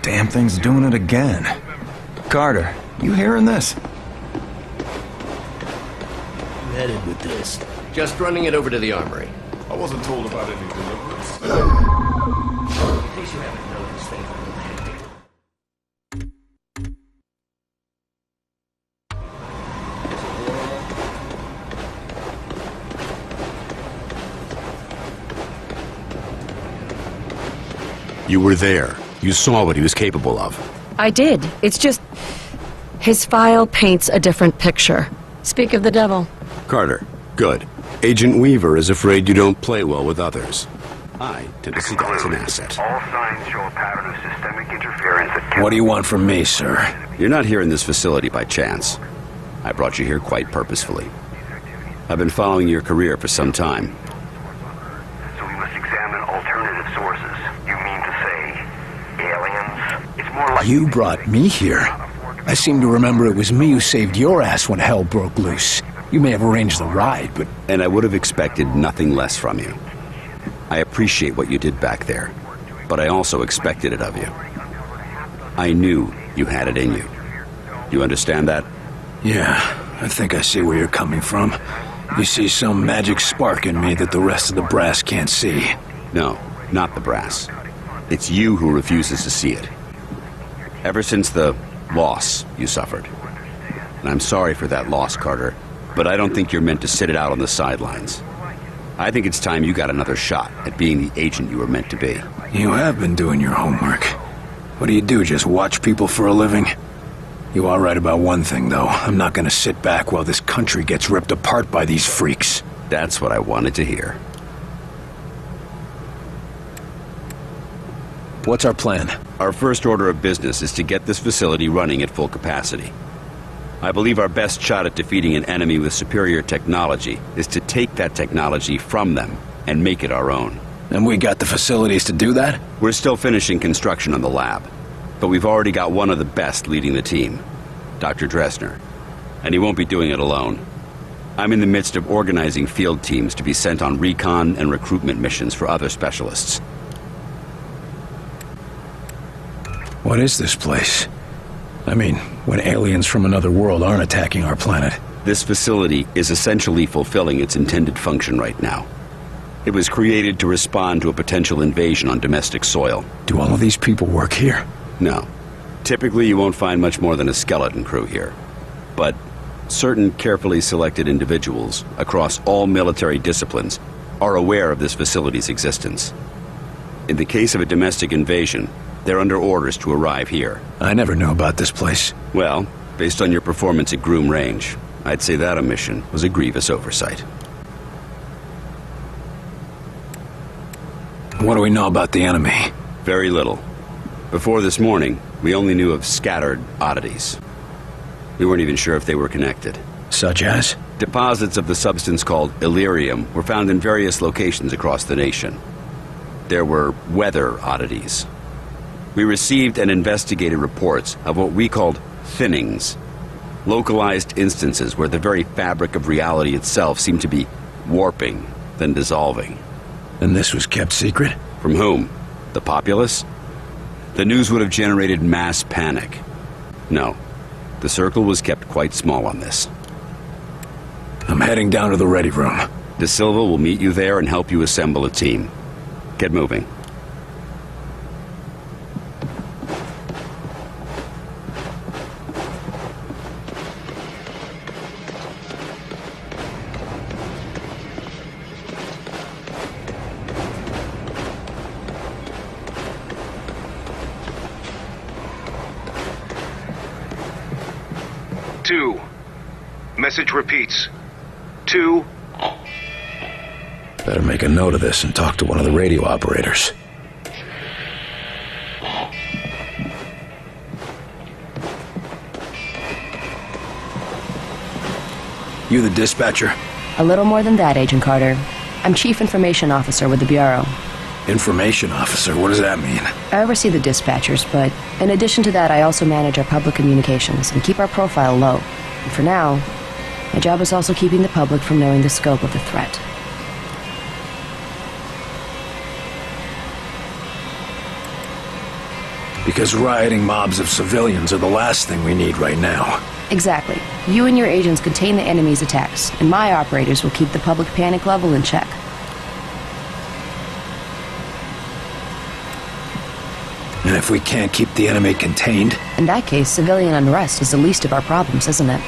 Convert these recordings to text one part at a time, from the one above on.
Damn thing's doing it again. Carter, you hearing this? You headed with this? Just running it over to the armory. I wasn't told about any deliverance. In case you haven't noticed, things are a little hectic. You were there. You saw what he was capable of. I did. It's just... his file paints a different picture. Speak of the devil. Carter, good. Agent Weaver is afraid you don't play well with others. I tend to see that as an asset. All signs show a pattern of systemic interference that What do you want from me, sir? You're not here in this facility by chance. I brought you here quite purposefully. I've been following your career for some time. So we must examine alternative sources. You mean to say aliens? It's more like You brought me here. I seem to remember it was me who saved your ass when hell broke loose. You may have arranged the ride, but... And I would have expected nothing less from you. I appreciate what you did back there, but I also expected it of you. I knew you had it in you. You understand that? Yeah, I think I see where you're coming from. You see some magic spark in me that the rest of the brass can't see. No, not the brass. It's you who refuses to see it. Ever since the loss you suffered. And I'm sorry for that loss, Carter, but I don't think you're meant to sit it out on the sidelines. I think it's time you got another shot at being the agent you were meant to be. You have been doing your homework. What do you do, just watch people for a living? You are right about one thing, though. I'm not gonna sit back while this country gets ripped apart by these freaks. That's what I wanted to hear. What's our plan? Our first order of business is to get this facility running at full capacity. I believe our best shot at defeating an enemy with superior technology is to take that technology from them and make it our own. And we got the facilities to do that? We're still finishing construction on the lab, but we've already got one of the best leading the team, Dr. Dresner. And he won't be doing it alone. I'm in the midst of organizing field teams to be sent on recon and recruitment missions for other specialists. What is this place? I mean, when aliens from another world aren't attacking our planet. This facility is essentially fulfilling its intended function right now. It was created to respond to a potential invasion on domestic soil. Do all of these people work here? No. Typically, you won't find much more than a skeleton crew here. But certain carefully selected individuals across all military disciplines are aware of this facility's existence. In the case of a domestic invasion, they're under orders to arrive here. I never knew about this place. Well, based on your performance at Groom Range, I'd say that omission was a grievous oversight. What do we know about the enemy? Very little. Before this morning, we only knew of scattered oddities. We weren't even sure if they were connected. Such as? Deposits of the substance called Illyrium were found in various locations across the nation. There were weather oddities. We received and investigated reports of what we called thinnings, localized instances where the very fabric of reality itself seemed to be warping, then dissolving. And this was kept secret? From whom? The populace? The news would have generated mass panic. No, the circle was kept quite small on this. I'm heading down to the ready room. De Silva will meet you there and help you assemble a team. Get moving. Two. Message repeats. 2. Better make a note of this and talk to one of the radio operators. You the dispatcher? A little more than that, Agent Carter. I'm Chief Information Officer with the Bureau. Information officer? What does that mean? I oversee the dispatchers, but in addition to that, I also manage our public communications and keep our profile low. And for now, my job is also keeping the public from knowing the scope of the threat. Because rioting mobs of civilians are the last thing we need right now. Exactly. You and your agents contain the enemy's attacks, and my operators will keep the public panic level in check. And if we can't keep the enemy contained? In that case, civilian unrest is the least of our problems, isn't it?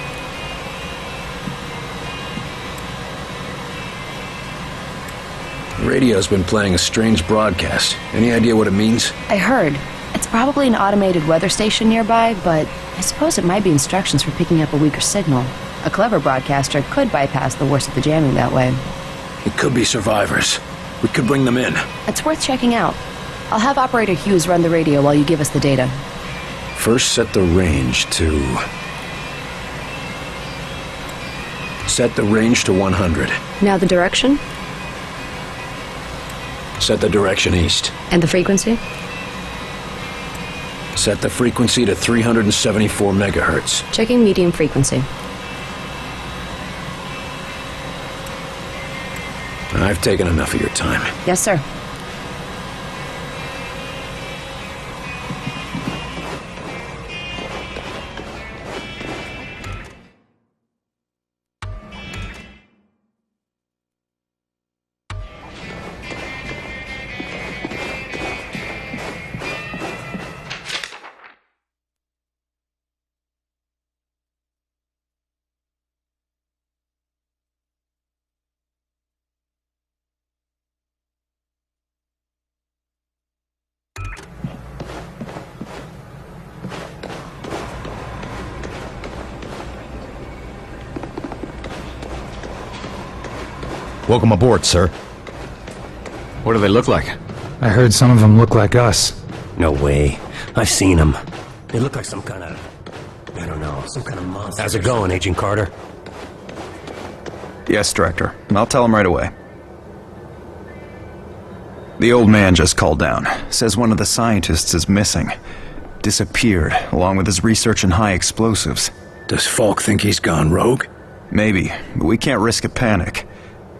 The radio's been playing a strange broadcast. Any idea what it means? I heard. It's probably an automated weather station nearby, but I suppose it might be instructions for picking up a weaker signal. A clever broadcaster could bypass the worst of the jamming that way. It could be survivors. We could bring them in. It's worth checking out. I'll have Operator Hughes run the radio while you give us the data. First, set the range to... Set the range to 100. Now the direction? Set the direction east. And the frequency? Set the frequency to 374 megahertz. Checking medium frequency. I've taken enough of your time. Yes, sir. Welcome aboard, sir. What do they look like? I heard some of them look like us. No way. I've seen them. They look like some kind of... I don't know, some kind of monster. How's it going, Agent Carter? Yes, Director. I'll tell him right away. The old man just called down. Says one of the scientists is missing. Disappeared, along with his research in high explosives. Does Falk think he's gone rogue? Maybe, but we can't risk a panic.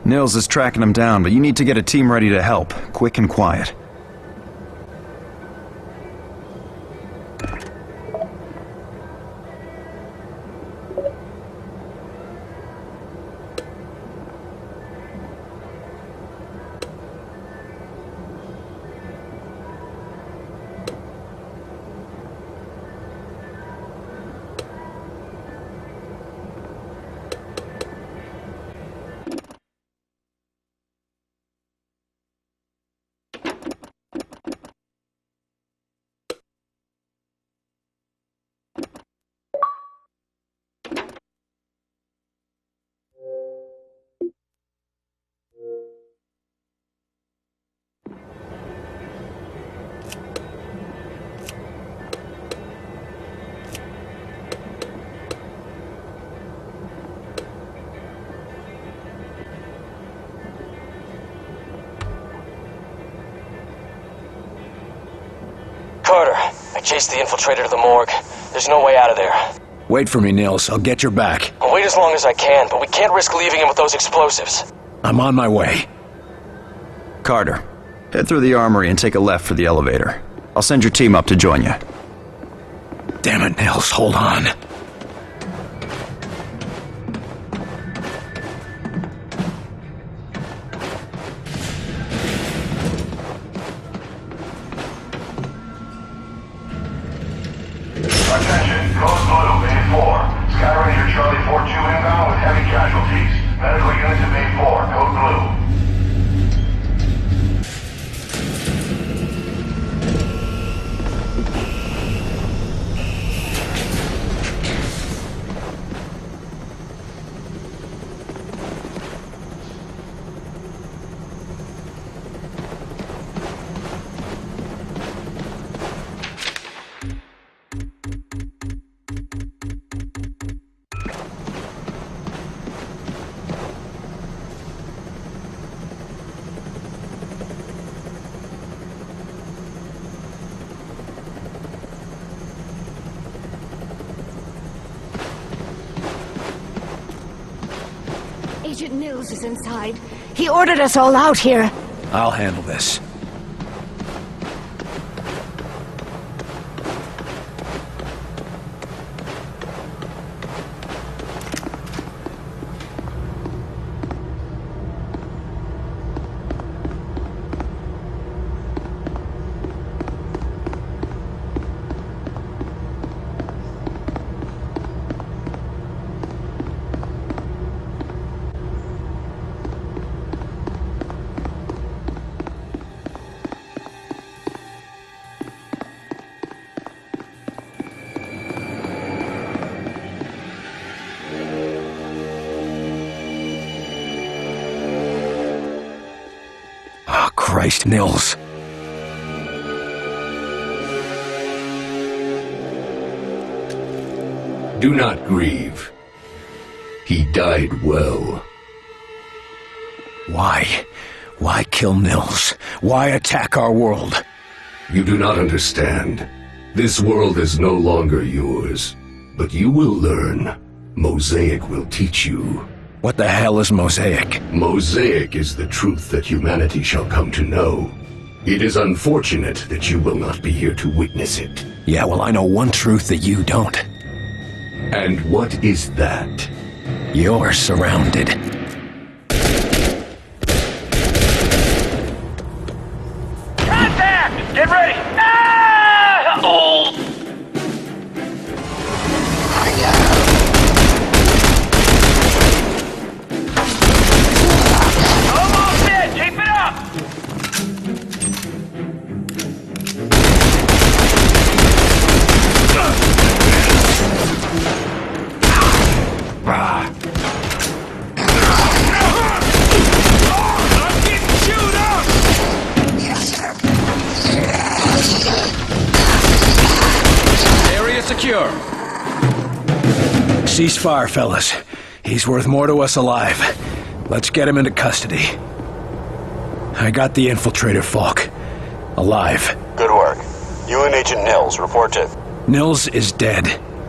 Nils is tracking him down, but you need to get a team ready to help, quick and quiet. Carter, I chased the infiltrator to the morgue. There's no way out of there. Wait for me, Nils. I'll get your back. I'll wait as long as I can, but we can't risk leaving him with those explosives. I'm on my way. Carter, head through the armory and take a left for the elevator. I'll send your team up to join you. Damn it, Nils. Hold on. Attention, Code Blue, Bay 4. Sky Ranger Charlie 4-2 inbound with heavy casualties. Medical unit to Bay 4, Code Blue. Agent Nils is inside. He ordered us all out here. I'll handle this. Christ, Nils. Do not grieve. He died well. Why? Why kill Nils? Why attack our world? You do not understand. This world is no longer yours. But you will learn. Mosaic will teach you. What the hell is Mosaic? Mosaic is the truth that humanity shall come to know. It is unfortunate that you will not be here to witness it. Yeah, well, I know one truth that you don't. And what is that? You're surrounded. Contact! Get ready! Ah! Oh! Almost dead! Keep it up! I'm getting chewed up! Area secure. Ceasefire, fellas. He's worth more to us alive. Let's get him into custody. I got the infiltrator, Falk. Alive. Good work. You and Agent Nils reported. Nils is dead.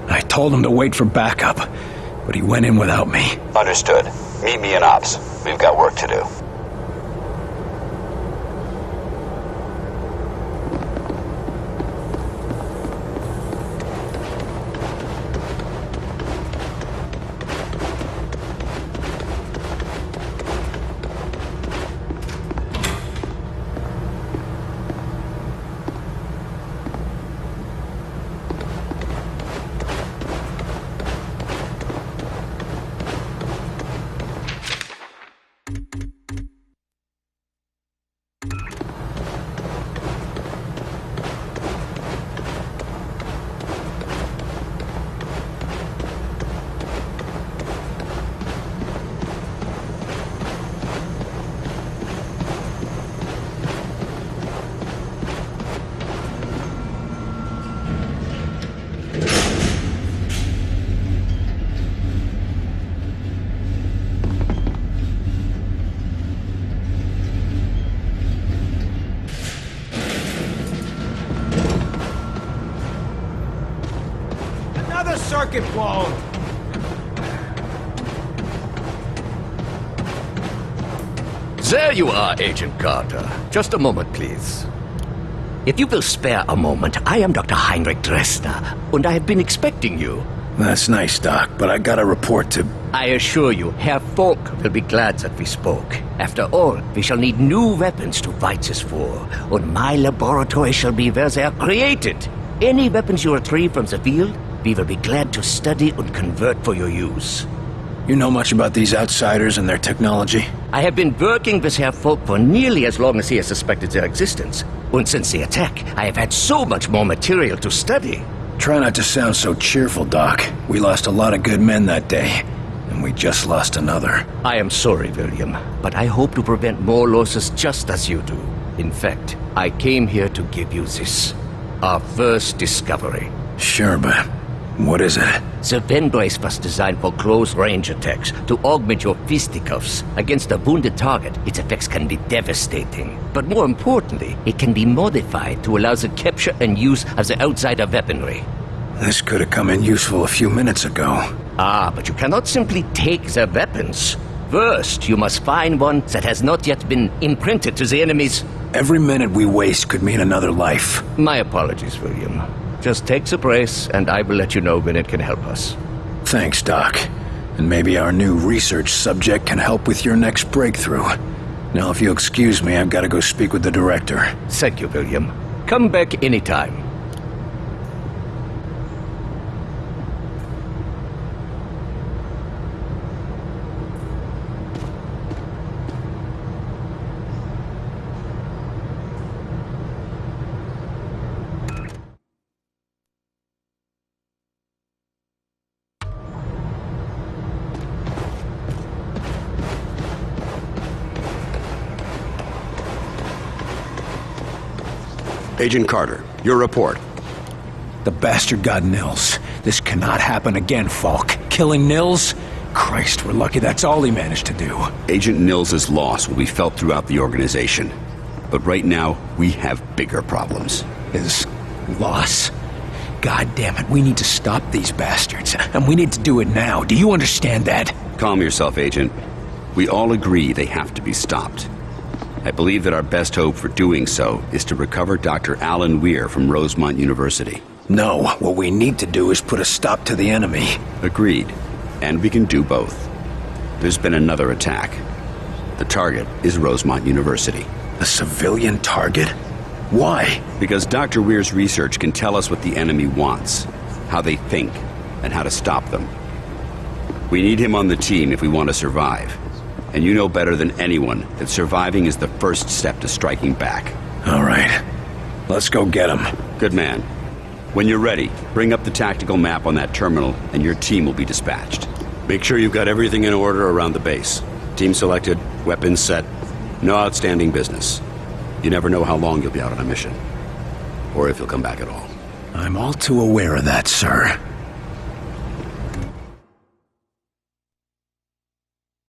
I told him to wait for backup, but he went in without me. Understood. Meet me in Ops. We've got work to do. Circuit blown! There you are, Agent Carter. Just a moment, please. If you will spare a moment, I am Dr. Heinrich Dresner, and I have been expecting you. That's nice, Doc, but I got a report to... I assure you, Herr Falk will be glad that we spoke. After all, we shall need new weapons to fight this war, and my laboratory shall be where they are created. Any weapons you retrieve from the field, we will be glad to study and convert for your use. You know much about these outsiders and their technology? I have been working with Herr Falk for nearly as long as he has suspected their existence. And since the attack, I have had so much more material to study. Try not to sound so cheerful, Doc. We lost a lot of good men that day, and we just lost another. I am sorry, William, but I hope to prevent more losses just as you do. In fact, I came here to give you this. Our first discovery. Sure, but what is it? The Ven brace was designed for close-range attacks to augment your fisticuffs. Against a wounded target, its effects can be devastating. But more importantly, it can be modified to allow the capture and use of the outsider weaponry. This could have come in useful a few minutes ago. Ah, but you cannot simply take their weapons. First, you must find one that has not yet been imprinted to the enemies. Every minute we waste could mean another life. My apologies, William. Just take the brace, and I will let you know when it can help us. Thanks, Doc. And maybe our new research subject can help with your next breakthrough. Now, if you'll excuse me, I've got to go speak with the director. Thank you, William. Come back anytime. Agent Carter, your report. The bastard got Nils. This cannot happen again, Falk. Killing Nils? Christ, we're lucky that's all he managed to do. Agent Nils' loss will be felt throughout the organization. But right now, we have bigger problems. His loss? God damn it, we need to stop these bastards. And we need to do it now. Do you understand that? Calm yourself, Agent. We all agree they have to be stopped. I believe that our best hope for doing so is to recover Dr. Alan Weir from Rosemont University. No, what we need to do is put a stop to the enemy. Agreed. And we can do both. There's been another attack. The target is Rosemont University. A civilian target? Why? Because Dr. Weir's research can tell us what the enemy wants, how they think, and how to stop them. We need him on the team if we want to survive. And you know better than anyone that surviving is the first step to striking back. All right. Let's go get him. Good man. When you're ready, bring up the tactical map on that terminal, and your team will be dispatched. Make sure you've got everything in order around the base. Team selected, weapons set, no outstanding business. You never know how long you'll be out on a mission. Or if you'll come back at all. I'm all too aware of that, sir.